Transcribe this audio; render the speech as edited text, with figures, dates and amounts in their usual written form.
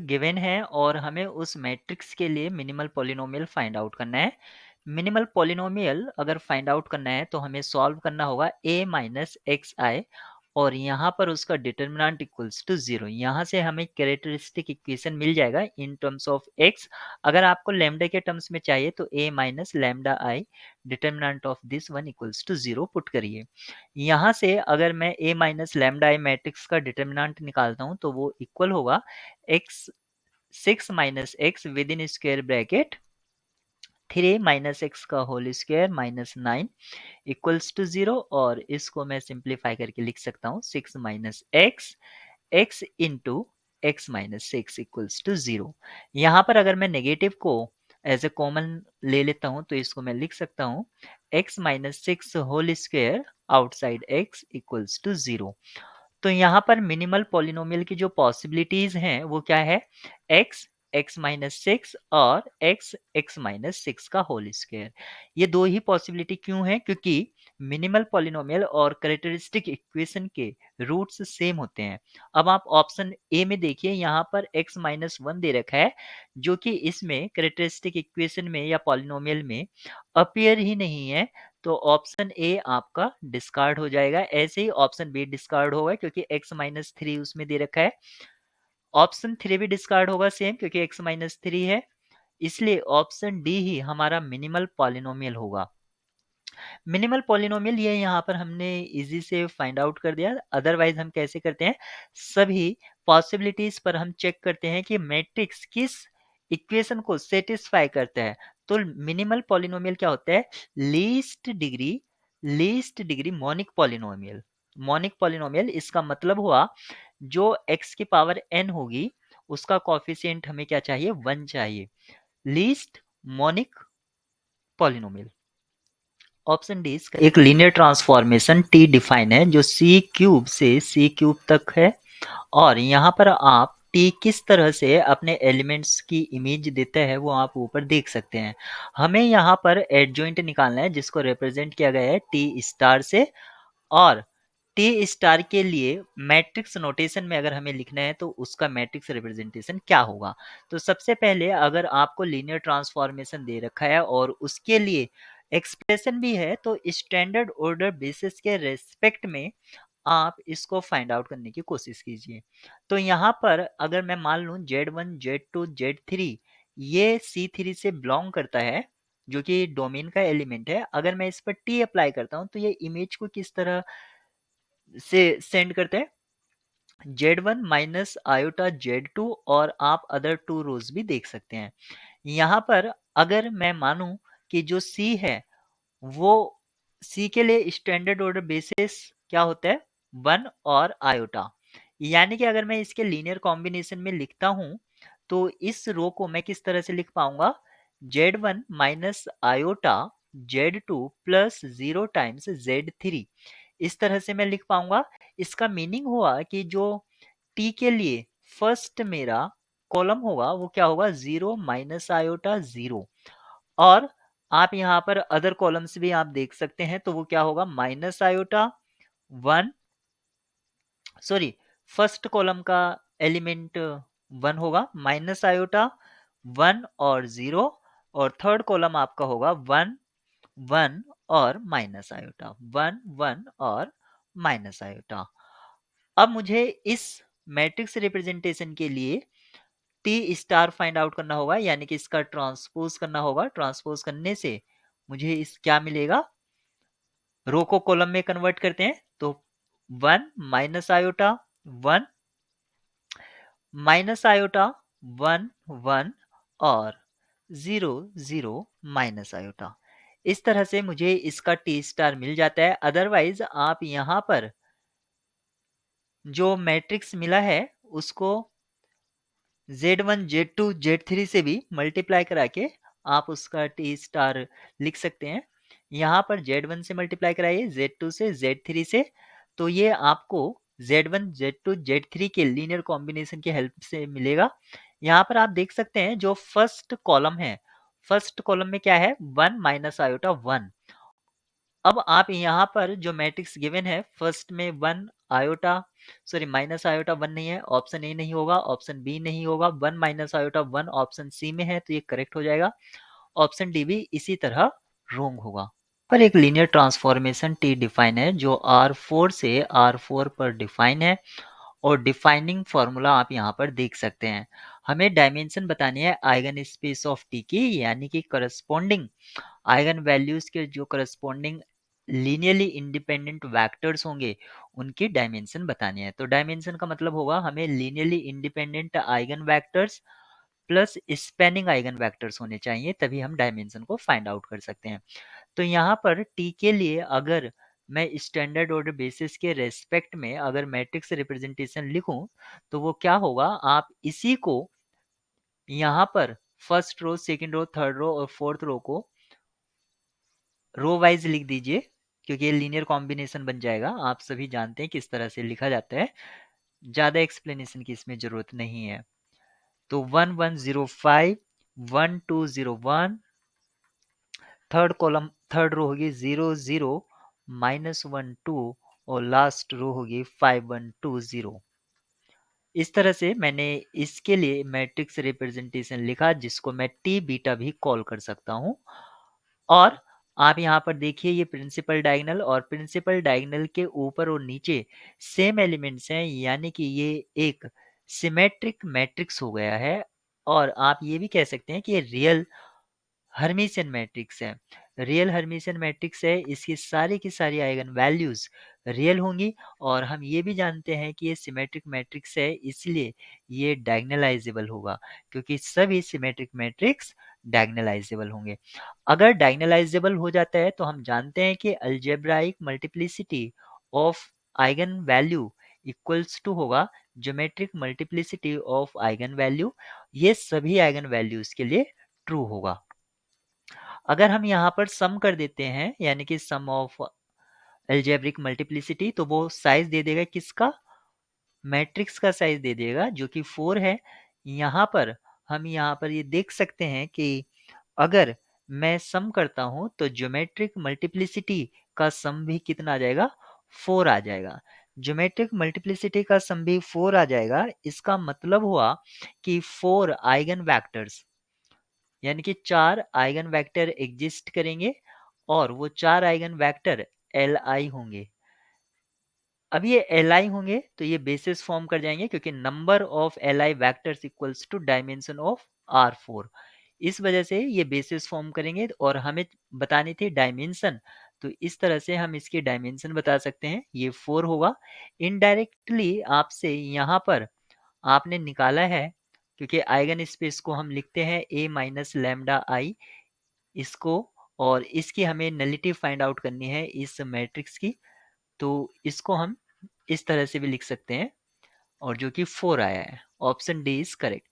Given है और हमें उस मैट्रिक्स के लिए मिनिमल पॉलिनोमियल फाइंड आउट करना है। मिनिमल पॉलिनोमियल अगर फाइंड आउट करना है तो हमें सॉल्व करना होगा a माइनस एक्स आई और यहाँ पर उसका डिटर्मिनेंट इक्वल्स टू 0। यहाँ से हमें कैरेक्टरिस्टिक इक्वेशन मिल जाएगा इन टर्म्स ऑफ x। अगर आपको लैम्डा के टर्म्स में चाहिए तो a minus lambda I determinant of this one equals to 0 put करिए। यहाँ से अगर मैं a minus lambda I matrix का डिटर्मिनेंट निकालता हूँ तो वो इक्वल होगा x 6 minus x with in square bracket 3 minus x का whole square minus 9 equals to 0 और इसको मैं सिंप्लीफाई करके लिख सकता हूँ 6 minus x x into x minus six equals to 0। यहाँ पर अगर मैं नेगेटिव को एज ए कॉमन ले लेता हूँ तो इसको मैं लिख सकता हूँ x minus six whole square outside x equals to 0। तो यहाँ पर मिनिमल पॉलिनोमियल की जो पॉसिबिलिटीज हैं वो क्या है x x माइनस सिक्स और x x माइनस सिक्स का होल स्क्वायर। ये दो ही पॉसिबिलिटी क्यों है? क्योंकि मिनिमल पॉलिनोमियल और कैरेक्टरिस्टिक इक्वेशन के रूट्स सेम होते हैं। अब आप ऑप्शन ए में देखिए, यहाँ पर x माइनस वन दे रखा है जो कि इसमें कैरेक्टरिस्टिक इक्वेशन में या पॉलिनोमियल में अपीयर ही नहीं है, तो ऑप्शन ए आपका डिस्कार्ड हो जाएगा। ऐसे ही ऑप्शन बी डिस्कार्ड होगा क्योंकि x माइनस थ्री उसमें दे रखा है। ऑप्शन थ्री भी डिस्कार्ड होगा सेम क्योंकि x माइनस थ्री है। इसलिए ऑप्शन डी ही हमारा मिनिमल पॉलिनोमियल होगा। मिनिमल पॉलिनोमियल ये यहाँ पर हमने इजी से फाइंड आउट कर दिया। अदरवाइज हम कैसे करते हैं, सभी पॉसिबिलिटीज पर हम चेक करते हैं कि मैट्रिक्स किस इक्वेशन को सेटिस्फाई करता है। तो मिनिमल पॉलिनोमियल क्या होता है? Least degree monic polynomial. Monic polynomial इसका मतलब हुआ जो x की पावर n होगी उसका कॉफिशिएंट हमें क्या चाहिए? 1 चाहिए। Least monic polynomial. Option D इसका एक लीनियर ट्रांसफॉर्मेशन टी डिफाइन है जो सी क्यूब से सी क्यूब तक है और यहाँ पर आप टी किस तरह से अपने एलिमेंट्स की इमेज देता है वो आप ऊपर देख सकते हैं। हमें यहाँ पर एडजॉइंट निकालना है जिसको रिप्रेजेंट किया गया है टी स्टार से और टी स्टार के लिए मैट्रिक्स नोटेशन में अगर हमें लिखना है तो उसका मैट्रिक्स रिप्रेजेंटेशन क्या होगा। तो सबसे पहले अगर आपको लीनियर ट्रांसफॉर्मेशन दे रखा है और उसके लिए एक्सप्रेशन भी है तो स्टैंडर्ड ऑर्डर बेसिस के रेस्पेक्ट में आप इसको फाइंड आउट करने की कोशिश कीजिए। तो यहाँ पर अगर मैं मान लूँ Z1 Z2 Z3 ये C3 से बिलोंग करता है जो कि डोमेन का एलिमेंट है, अगर मैं इस पर टी अप्लाई करता हूँ तो ये इमेज को किस तरह से सेंड करते हैं? Z1 माइनस आयोटा Z2 और आप अदर टू रोज भी देख सकते हैं। यहाँ पर अगर मैं मानूं कि जो C है वो C के लिए स्टैंडर्ड ऑर्डर बेसिस क्या होता है? 1 और आयोटा। यानी कि अगर मैं इसके लीनियर कॉम्बिनेशन में लिखता हूं तो इस रो को मैं किस तरह से लिख पाऊंगा? Z1 minus iota Z2 plus 0 times Z3 इस तरह से मैं लिख पाऊंगा। इसका मीनिंग हुआ कि जो टी के लिए फर्स्ट मेरा कॉलम होगा वो क्या होगा? 0 माइनस आयोटा 0 और आप यहाँ पर अदर कॉलम्स भी आप देख सकते हैं तो वो क्या होगा? Minus iota 1, sorry first column का एलिमेंट 1 होगा, माइनस आयोटा 1 और 0 और थर्ड कॉलम आपका होगा 1 1 और माइनस आयोटा 1 1 और माइनस आयोटा। अब मुझे इस मैट्रिक्स रिप्रेजेंटेशन के लिए टी स्टार फाइंड आउट करना होगा यानी कि इसका ट्रांसपोज करना होगा। ट्रांसपोज करने से मुझे इस क्या मिलेगा? रो को कॉलम में कन्वर्ट करते हैं तो 1 माइनस आयोटा 1 माइनस आयोटा 1 1 और 0 0 माइनस आयोटा। इस तरह से मुझे इसका टी स्टार मिल जाता है। अदरवाइज आप यहाँ पर जो मैट्रिक्स मिला है उसको Z1 Z2 Z3 से भी मल्टीप्लाई करा के आप उसका टी स्टार लिख सकते हैं। यहाँ पर Z1 से मल्टीप्लाई कराइए, Z2 से, Z3 से, तो ये आपको Z1 Z2 Z3 के लीनियर कॉम्बिनेशन की हेल्प से मिलेगा। यहाँ पर आप देख सकते हैं जो फर्स्ट कॉलम है, फर्स्ट कॉलम में क्या है? 1 माइनस आयोटा 1। अब आप यहाँ पर जो मैट्रिक्स गिवन है फर्स्ट में 1 आयोटा सॉरी माइनस आयोटा 1 नहीं है, ऑप्शन ए नहीं होगा, ऑप्शन बी नहीं होगा, 1 माइनस आयोटा 1 ऑप्शन सी में है तो ये करेक्ट हो जाएगा। ऑप्शन डी भी इसी तरह रोंग होगा। पर एक लीनियर ट्रांसफॉर्मेशन टी डिफाइन है जो R4 से R4 पर डिफाइन है, और डिफाइनिंग फॉर्मूला आप यहाँ पर देख सकते हैं। हमें डायमेंशन बतानी है आइगन स्पेस ऑफ टी की, यानी कि करस्पॉन्डिंग आइगन वैल्यूज के जो करस्पॉन्डिंग लीनियरली इंडिपेंडेंट वेक्टर्स होंगे उनकी डायमेंशन बतानी है। तो डायमेंशन का मतलब होगा हमें linearly independent eigen vectors plus spanning eigen vectors होने चाहिए, तभी हम डायमेंशन को फाइंड आउट कर सकते हैं। तो यहाँ पर टी के लिए अगर मैं स्टैंडर्ड ऑर्डर बेसिस के रेस्पेक्ट में अगर मैट्रिक्स रिप्रेजेंटेशन लिखूं तो वो क्या होगा, आप इसी को यहाँ पर first row, second row, third row और फोर्थ रो को रो वाइज लिख दीजिए, क्योंकि ये लीनियर कॉम्बिनेशन बन जाएगा। आप सभी जानते हैं किस तरह से लिखा जाता है, ज़्यादा एक्सप्लेनेशन की इसमें ज़रूरत नहीं है। तो 1105, 1201, थर्ड कॉलम थर्ड रो होगी 00, -12 और लास्ट रो होगी 5120। इस तरह से मैंने इसके लिए मैट्रिक्स रिप्रेजेंटेशन लिखा, जिसको मैं टी बीटा भी कॉल कर सकता हूँ। और आप यहाँ पर देखिए ये प्रिंसिपल डायगोनल, और प्रिंसिपल डायगोनल के ऊपर और नीचे सेम एलिमेंट्स हैं, यानी कि ये एक सिमेट्रिक मैट्रिक्स हो गया है। और आप ये भी कह सकते हैं कि ये रियल हर्मिशियन मैट्रिक्स है। रियल हर्मिशियन मैट्रिक्स है, इसकी सारी की सारी आइगन वैल्यूज रियल होंगी। और हम ये भी जानते हैं कि ये सिमेट्रिक मैट्रिक्स है, इसलिए ये डायगोनलाइजेबल होगा, क्योंकि सभी सिमेट्रिक मैट्रिक्स डायगोनलाइजेबल होंगे। अगर डायगोनलाइजेबल हो जाता है तो हम जानते हैं कि algebraic multiplicity of eigen value equals to होगा geometric multiplicity of eigen value. ये सभी आइगन वैल्यूज के लिए ट्रू होगा। अगर हम यहाँ पर सम कर देते हैं, यानी कि सम ऑफ अलजेब्रिक मल्टीप्लिसिटी, तो वो साइज दे देगा किसका, मैट्रिक्स का साइज दे देगा, जो कि 4 है। यहाँ पर हम यहाँ पर ये देख सकते हैं कि अगर मैं सम करता हूँ तो ज्योमेट्रिक मल्टीप्लिसिटी का सम भी कितना आ जाएगा, 4 आ जाएगा। ज्योमेट्रिक मल्टीप्लिसिटी का सम भी 4 आ जाएगा। इसका मतलब हुआ कि 4 आइगन वेक्टर्स, यानी कि 4 आइगन वेक्टर एग्जिस्ट करेंगे, और वो 4 आइगन वेक्टर Li होंगे। अब ये Li होंगे तो ये बेसिस फॉर्म कर जाएंगे, क्योंकि number of Li vectors equals to dimension of R4। इस वजह से ये बेसिस फॉर्म करेंगे, और हमें बतानी थी डायमेंशन, तो इस तरह से हम इसकी डायमेंशन बता सकते हैं, ये 4 होगा। इनडायरेक्टली आपसे यहाँ पर आपने निकाला है, क्योंकि आइगन स्पेस को हम लिखते हैं A माइनस लैम्डा आई, इसको, और इसकी हमें नलिटी फाइंड आउट करनी है इस मैट्रिक्स की, तो इसको हम इस तरह से भी लिख सकते हैं, और जो कि 4 आया है। Option D is correct.